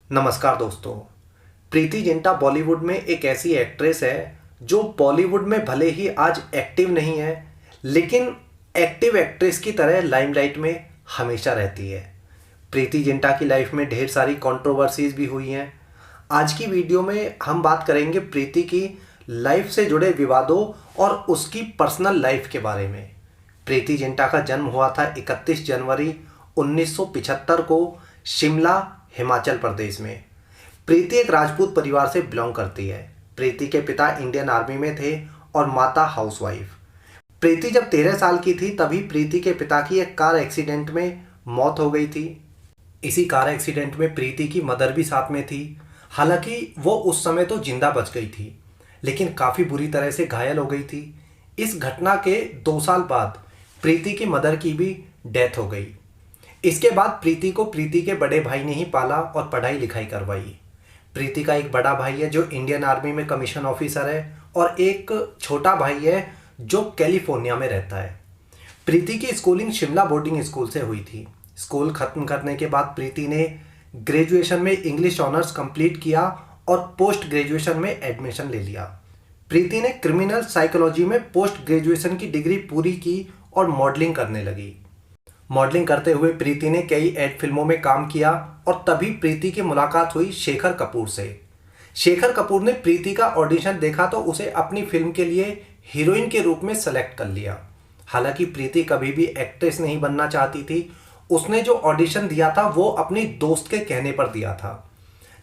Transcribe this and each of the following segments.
नमस्कार दोस्तों। प्रीति जिंटा बॉलीवुड में एक ऐसी एक्ट्रेस है जो बॉलीवुड में भले ही आज एक्टिव नहीं है, लेकिन एक्टिव एक्ट्रेस की तरह लाइमलाइट में हमेशा रहती है। प्रीति जिंटा की लाइफ में ढेर सारी कंट्रोवर्सीज भी हुई हैं। आज की वीडियो में हम बात करेंगे प्रीति की लाइफ से जुड़े विवादों और उसकी पर्सनल लाइफ के बारे में। प्रीति जिंटा का जन्म हुआ था 31 जनवरी 1975 को शिमला, हिमाचल प्रदेश में। प्रीति एक राजपूत परिवार से बिलोंग करती है। प्रीति के पिता इंडियन आर्मी में थे और माता हाउसवाइफ। प्रीति जब 13 साल की थी तभी प्रीति के पिता की एक कार एक्सीडेंट में मौत हो गई थी। इसी कार एक्सीडेंट में प्रीति की मदर भी साथ में थी। हालांकि वो उस समय तो जिंदा बच गई थी, लेकिन काफ़ी बुरी तरह से घायल हो गई थी। इस घटना के 2 साल बाद प्रीति की मदर की भी डेथ हो गई। इसके बाद प्रीति को प्रीति के बड़े भाई ने ही पाला और पढ़ाई लिखाई करवाई। प्रीति का एक बड़ा भाई है जो इंडियन आर्मी में कमीशन ऑफिसर है और एक छोटा भाई है जो कैलिफोर्निया में रहता है। प्रीति की स्कूलिंग शिमला बोर्डिंग स्कूल से हुई थी। स्कूल खत्म करने के बाद प्रीति ने ग्रेजुएशन में इंग्लिश ऑनर्स कंप्लीट किया और पोस्ट ग्रेजुएशन में एडमिशन ले लिया। प्रीति ने क्रिमिनल साइकोलॉजी में पोस्ट ग्रेजुएशन की डिग्री पूरी की और मॉडलिंग करने लगी। मॉडलिंग करते हुए प्रीति ने कई एड फिल्मों में काम किया और तभी प्रीति की मुलाकात हुई शेखर कपूर से। शेखर कपूर ने प्रीति का ऑडिशन देखा तो उसे अपनी फिल्म के लिए हीरोइन के रूप में सेलेक्ट कर लिया। हालांकि प्रीति कभी भी एक्ट्रेस नहीं बनना चाहती थी। उसने जो ऑडिशन दिया था वो अपनी दोस्त के कहने पर दिया था,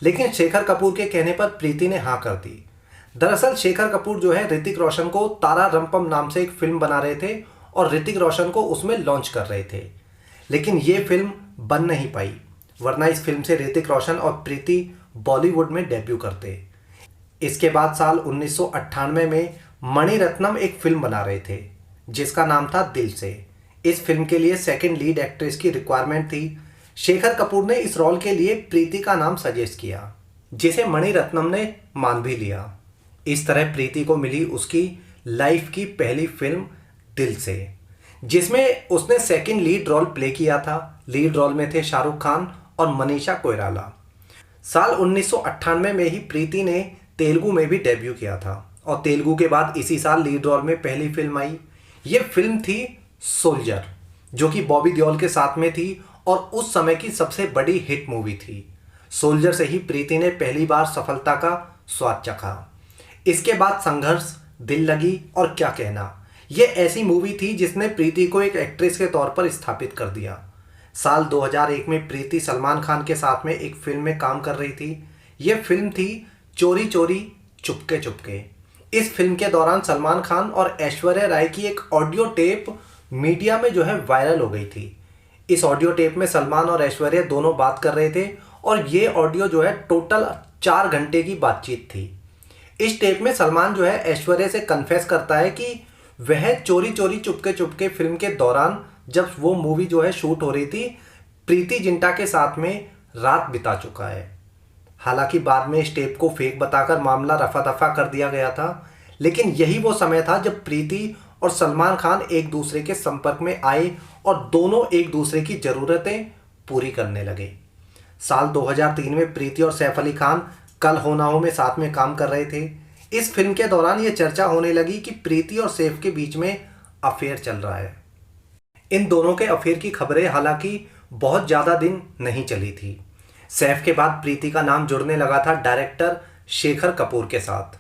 लेकिन शेखर कपूर के कहने पर प्रीति ने हाँ कर दी। दरअसल शेखर कपूर जो है ऋतिक रोशन को तारा रंपम नाम से एक फिल्म बना रहे थे और ऋतिक रोशन को उसमें लॉन्च कर रहे थे, लेकिन ये फिल्म बन नहीं पाई, वरना इस फिल्म से ऋतिक रोशन और प्रीति बॉलीवुड में डेब्यू करते। इसके बाद साल 1998 में मणिरत्नम एक फिल्म बना रहे थे जिसका नाम था दिल से। इस फिल्म के लिए सेकंड लीड एक्ट्रेस की रिक्वायरमेंट थी। शेखर कपूर ने इस रोल के लिए प्रीति का नाम सजेस्ट किया, जिसे मणिरत्नम ने मान भी लिया। इस तरह प्रीति को मिली उसकी लाइफ की पहली फिल्म दिल से, जिसमें उसने सेकंड लीड रोल प्ले किया था। लीड रोल में थे शाहरुख खान और मनीषा कोइराला। साल 1998 में ही प्रीति ने तेलुगु में भी डेब्यू किया था और तेलुगु के बाद इसी साल लीड रोल में पहली फिल्म आई। ये फिल्म थी सोल्जर, जो कि बॉबी देओल के साथ में थी और उस समय की सबसे बड़ी हिट मूवी थी। सोल्जर से ही प्रीति ने पहली बार सफलता का स्वाद चखा। इसके बाद संघर्ष, दिल लगी और क्या कहना, ये ऐसी मूवी थी जिसने प्रीति को एक एक्ट्रेस के तौर पर स्थापित कर दिया। साल 2001 में प्रीति सलमान खान के साथ में एक फिल्म में काम कर रही थी। ये फिल्म थी चोरी चोरी चुपके चुपके। इस फिल्म के दौरान सलमान खान और ऐश्वर्या राय की एक ऑडियो टेप मीडिया में जो है वायरल हो गई थी। इस ऑडियो टेप में सलमान और ऐश्वर्या दोनों बात कर रहे थे और ये ऑडियो जो है टोटल 4 घंटे की बातचीत थी। इस टेप में सलमान जो है ऐश्वर्या से कन्फेस करता है कि वह चोरी चोरी चुपके चुपके फिल्म के दौरान, जब वो मूवी जो है शूट हो रही थी, प्रीति जिंटा के साथ में रात बिता चुका है। हालांकि बाद में इस टेप को फेक बताकर मामला रफा दफा कर दिया गया था, लेकिन यही वो समय था जब प्रीति और सलमान खान एक दूसरे के संपर्क में आए और दोनों एक दूसरे की ज़रूरतें पूरी करने लगे। साल 2003 में प्रीति और सैफ अली खान कल हो ना हो में साथ में काम कर रहे थे। इस फिल्म के दौरान ये चर्चा होने लगी कि प्रीति और सैफ के बीच में अफेयर चल रहा है। इन दोनों के अफेयर की खबरें हालांकि बहुत ज़्यादा दिन नहीं चली थी। सैफ के बाद प्रीति का नाम जुड़ने लगा था डायरेक्टर शेखर कपूर के साथ।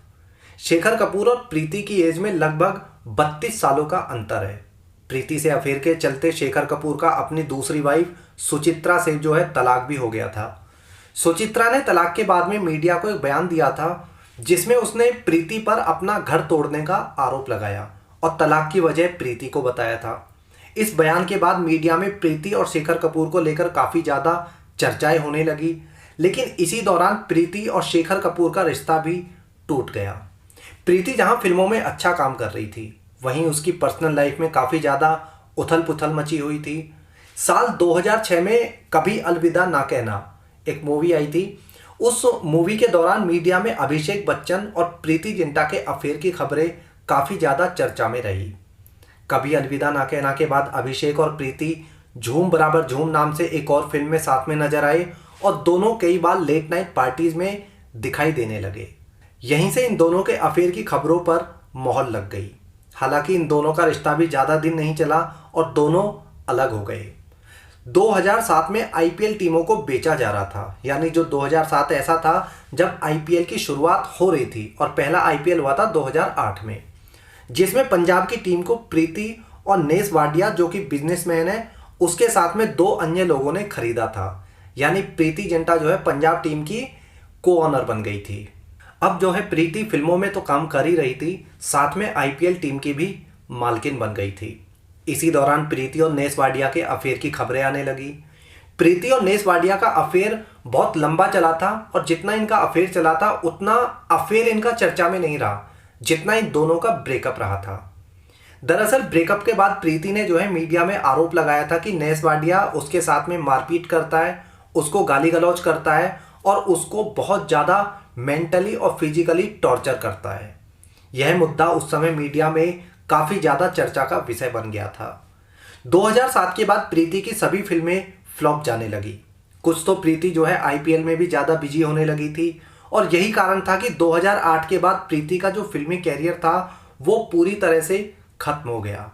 शेखर कपूर और प्रीति की एज में लगभग 32 सालों का अंतर है। प्रीति से अफेयर के चलते शेखर कपूर का अपनी दूसरी वाइफ सुचित्रा से जो है तलाक भी हो गया था। सुचित्रा ने तलाक के बाद में मीडिया को एक बयान दिया था जिसमें उसने प्रीति पर अपना घर तोड़ने का आरोप लगाया और तलाक की वजह प्रीति को बताया था। इस बयान के बाद मीडिया में प्रीति और शेखर कपूर को लेकर काफ़ी ज़्यादा चर्चाएं होने लगी, लेकिन इसी दौरान प्रीति और शेखर कपूर का रिश्ता भी टूट गया। प्रीति जहां फिल्मों में अच्छा काम कर रही थी, वहीं उसकी पर्सनल लाइफ में काफ़ी ज़्यादा उथल पुथल मची हुई थी। साल 2006 में कभी अलविदा ना कहना एक मूवी आई थी। उस मूवी के दौरान मीडिया में अभिषेक बच्चन और प्रीति जिंटा के अफेयर की खबरें काफ़ी ज़्यादा चर्चा में रही। कभी अलविदा ना कहना के बाद अभिषेक और प्रीति झूम बराबर झूम नाम से एक और फिल्म में साथ में नजर आए और दोनों कई बार लेट नाइट पार्टीज में दिखाई देने लगे। यहीं से इन दोनों के अफेयर की खबरों पर मोहर लग गई। हालांकि इन दोनों का रिश्ता भी ज़्यादा दिन नहीं चला और दोनों अलग हो गए। 2007 में आईपीएल टीमों को बेचा जा रहा था, यानी जो 2007 ऐसा था जब आईपीएल की शुरुआत हो रही थी और पहला आईपीएल हुआ था 2008 में, जिसमें पंजाब की टीम को प्रीति और नेस वाडिया जो कि बिजनेसमैन है उसके साथ में 2 अन्य लोगों ने खरीदा था। यानी प्रीति जिंटा जो है पंजाब टीम की को ऑनर बन गई थी। अब जो है प्रीति फिल्मों में तो काम कर ही रही थी, साथ में आईपीएल टीम की भी मालकिन बन गई थी। इसी दौरान प्रीति और नेस वाडिया के अफेयर की खबरें आने लगी। प्रीति और नेस वाडिया का अफेयर बहुत लंबा चला था और जितना इनका अफेयर चला था उतना अफेयर इनका चर्चा में नहीं रहा जितना इन दोनों का ब्रेकअप रहा था। दरअसल ब्रेकअप के बाद प्रीति ने जो है मीडिया में आरोप लगाया था कि नेस वाडिया उसके साथ में मारपीट करता है, उसको गाली गलौज करता है और उसको बहुत ज़्यादा मेंटली और फिजिकली टॉर्चर करता है। यह मुद्दा उस समय मीडिया में काफ़ी ज़्यादा चर्चा का विषय बन गया था। 2007 के बाद प्रीति की सभी फिल्में फ्लॉप जाने लगी। कुछ तो प्रीति जो है आईपीएल में भी ज़्यादा बिजी होने लगी थी और यही कारण था कि 2008 के बाद प्रीति का जो फिल्मी कैरियर था वो पूरी तरह से खत्म हो गया।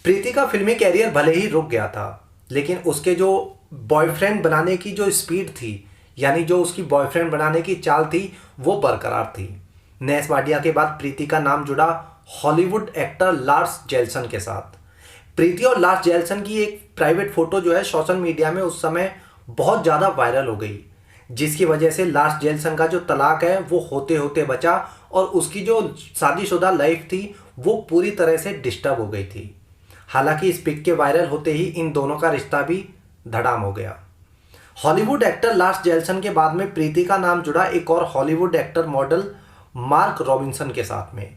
प्रीति का फिल्मी कैरियर भले ही रुक गया था, लेकिन उसके जो बॉयफ्रेंड बनाने की जो स्पीड थी, यानी जो उसकी बॉयफ्रेंड बनाने की चाल थी, वो बरकरार थी। नेस वाडिया के बाद प्रीति का नाम जुड़ा हॉलीवुड एक्टर लार्स जेल्सन के साथ। प्रीति और लार्स जेल्सन की एक प्राइवेट फोटो जो है सोशल मीडिया में उस समय बहुत ज़्यादा वायरल हो गई, जिसकी वजह से लार्स जेल्सन का जो तलाक है वो होते होते बचा और उसकी जो शादीशुदा लाइफ थी वो पूरी तरह से डिस्टर्ब हो गई थी। हालांकि इस पिक के वायरल होते ही इन दोनों का रिश्ता भी धड़ाम हो गया। हॉलीवुड एक्टर लार्स जेल्सन के बाद में प्रीति का नाम जुड़ा एक और Hollywood actor model mark Robinson के साथ में।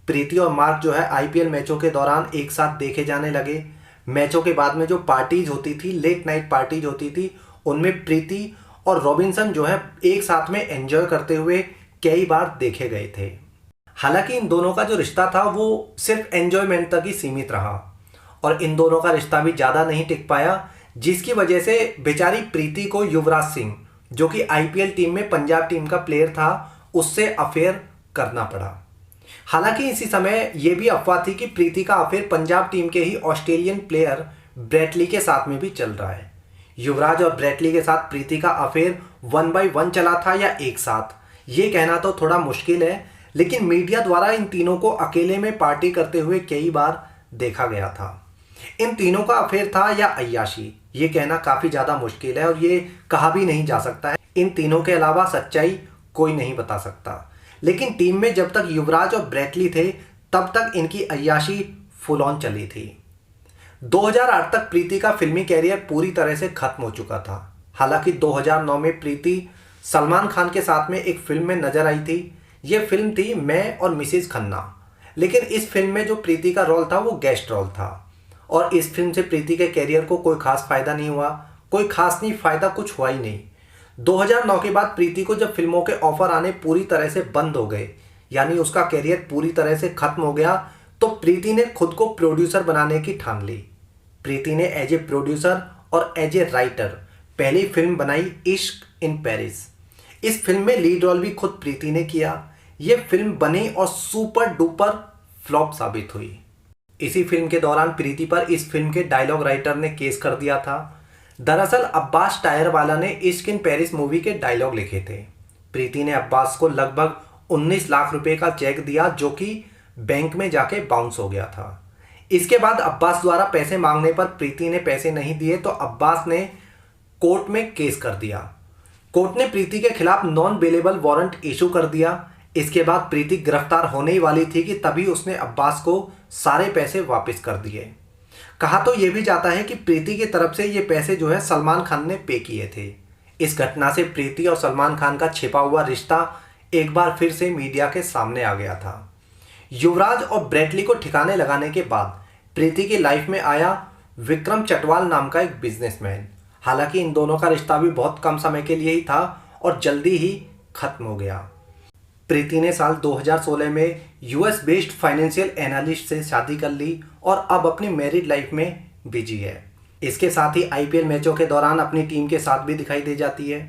प्रीति और मार्क जो है आईपीएल मैचों के दौरान एक साथ देखे जाने लगे। मैचों के बाद में जो पार्टीज होती थी, लेट नाइट पार्टीज होती थी, उनमें प्रीति और रॉबिन्सन जो है एक साथ में एंजॉय करते हुए कई बार देखे गए थे। हालांकि इन दोनों का जो रिश्ता था वो सिर्फ एंजॉयमेंट तक ही सीमित रहा और इन दोनों का रिश्ता भी ज़्यादा नहीं टिक पाया, जिसकी वजह से बेचारी प्रीति को युवराज सिंह जो कि आईपीएल टीम में पंजाब टीम का प्लेयर था उससे अफेयर करना पड़ा। हालांकि इसी समय यह भी अफवाह थी कि प्रीति का अफेयर पंजाब टीम के ही ऑस्ट्रेलियन प्लेयर ब्रेटली के साथ में भी चल रहा है। युवराज और ब्रेटली के साथ प्रीति का अफेयर 1/1 चला था या एक साथ, ये कहना तो थोड़ा मुश्किल है, लेकिन मीडिया द्वारा इन तीनों को अकेले में पार्टी करते हुए कई बार देखा गया था। इन तीनों का अफेयर था या अय्याशी, ये कहना काफ़ी ज़्यादा मुश्किल है और ये कहा भी नहीं जा सकता है। इन तीनों के अलावा सच्चाई कोई नहीं बता सकता, लेकिन टीम में जब तक युवराज और ब्रेटली थे तब तक इनकी अय्याशी फुल ऑन चली थी। 2008 तक प्रीति का फिल्मी कैरियर पूरी तरह से खत्म हो चुका था। हालांकि 2009 में प्रीति सलमान खान के साथ में एक फिल्म में नजर आई थी। ये फिल्म थी मैं और मिसेज खन्ना, लेकिन इस फिल्म में जो प्रीति का रोल था वो गेस्ट रोल था और इस फिल्म से प्रीति के कैरियर को कोई खास फायदा नहीं हुआ। कोई खास नहीं, फायदा कुछ हुआ ही नहीं। 2009 के बाद प्रीति को जब फिल्मों के ऑफर आने पूरी तरह से बंद हो गए, यानी उसका कैरियर पूरी तरह से खत्म हो गया, तो प्रीति ने खुद को प्रोड्यूसर बनाने की ठान ली। प्रीति ने एज ए प्रोड्यूसर और एज ए राइटर पहली फिल्म बनाई इश्क इन पेरिस। इस फिल्म में लीड रोल भी खुद प्रीति ने किया। ये फिल्म बनी और सुपर डुपर फ्लॉप साबित हुई। इसी फिल्म के दौरान प्रीति पर इस फिल्म के डायलॉग राइटर ने केस कर दिया था। दरअसल अब्बास टायरवाला ने इश्क इन पेरिस मूवी के डायलॉग लिखे थे। प्रीति ने अब्बास को लगभग 19 लाख रुपए का चेक दिया जो कि बैंक में जाके बाउंस हो गया था। इसके बाद अब्बास द्वारा पैसे मांगने पर प्रीति ने पैसे नहीं दिए तो अब्बास ने कोर्ट में केस कर दिया। कोर्ट ने प्रीति के खिलाफ नॉन बेलेबल वारंट इशू कर दिया। इसके बाद प्रीति गिरफ्तार होने ही वाली थी कि तभी उसने अब्बास को सारे पैसे वापस कर दिए। कहा तो यह भी जाता है कि प्रीति की तरफ से ये पैसे जो है सलमान खान ने पे किए थे। इस घटना से प्रीति और सलमान खान का छिपा हुआ रिश्ता एक बार फिर से मीडिया के सामने आ गया था। युवराज और ब्रेटली को ठिकाने लगाने के बाद प्रीति की लाइफ में आया विक्रम चटवाल नाम का एक बिजनेसमैन। हालांकि इन दोनों का रिश्ता भी बहुत कम समय के लिए ही था और जल्दी ही खत्म हो गया। प्रीति ने साल 2016 में यूएस बेस्ड फाइनेंशियल एनालिस्ट से शादी कर ली और अब अपनी मैरिड लाइफ में बिजी है। इसके साथ ही आईपीएल मैचों के दौरान अपनी टीम के साथ भी दिखाई दे जाती है।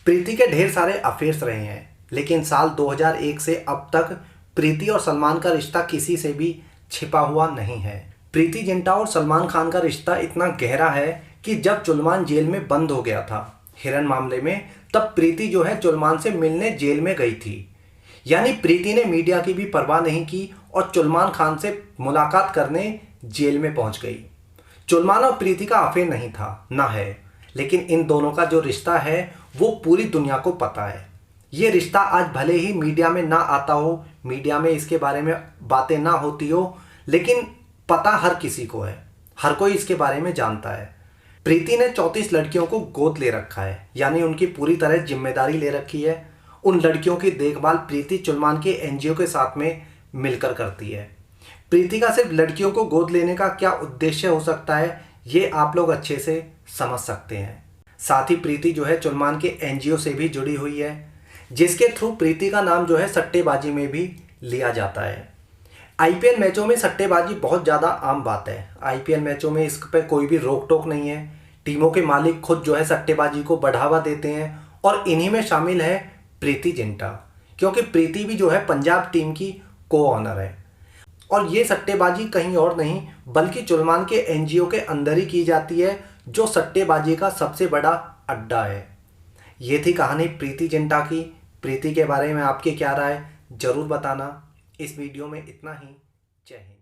प्रीति के ढेर सारे अफेयर्स रहे हैं, लेकिन साल 2001 से अब तक प्रीति और सलमान का रिश्ता किसी से भी छिपा हुआ नहीं है। प्रीति जिंटा और सलमान खान का रिश्ता इतना गहरा है कि जब चुलमान जेल में बंद हो गया था हिरन मामले में, तब प्रीति जो है चुलमान से मिलने जेल में गई थी। यानी प्रीति ने मीडिया की भी परवाह नहीं की और चुलमान खान से मुलाकात करने जेल में पहुंच गई। चुलमान और प्रीति का अफेयर नहीं था, ना है, लेकिन इन दोनों का जो रिश्ता है वो पूरी दुनिया को पता है। ये रिश्ता आज भले ही मीडिया में ना आता हो, मीडिया में इसके बारे में बातें ना होती हो, लेकिन पता हर किसी को है, हर कोई इसके बारे में जानता है। प्रीति ने 34 लड़कियों को गोद ले रखा है, यानी उनकी पूरी तरह जिम्मेदारी ले रखी है। उन लड़कियों की देखभाल प्रीति चुलमान के एनजीओ के साथ में मिलकर करती है। प्रीति का सिर्फ लड़कियों को गोद लेने का क्या उद्देश्य हो सकता है, ये आप लोग अच्छे से समझ सकते हैं। साथ ही प्रीति जो है चुलमान के एनजीओ से भी जुड़ी हुई है, जिसके थ्रू प्रीति का नाम जो है सट्टेबाजी में भी लिया जाता है। आईपीएल मैचों में सट्टेबाजी बहुत ज़्यादा आम बात है। आईपीएल मैचों में इस पर कोई भी रोक टोक नहीं है। टीमों के मालिक खुद जो है सट्टेबाजी को बढ़ावा देते हैं और इन्हीं में शामिल है प्रीति जिंटा, क्योंकि प्रीति भी जो है पंजाब टीम की को ऑनर है। और ये सट्टेबाजी कहीं और नहीं बल्कि चुलमान के एनजीओ के अंदर ही की जाती है, जो सट्टेबाजी का सबसे बड़ा अड्डा है। ये थी कहानी प्रीति जिंटा की। प्रीति के बारे में आपकी क्या राय, ज़रूर बताना। इस वीडियो में इतना ही। जय हिंद।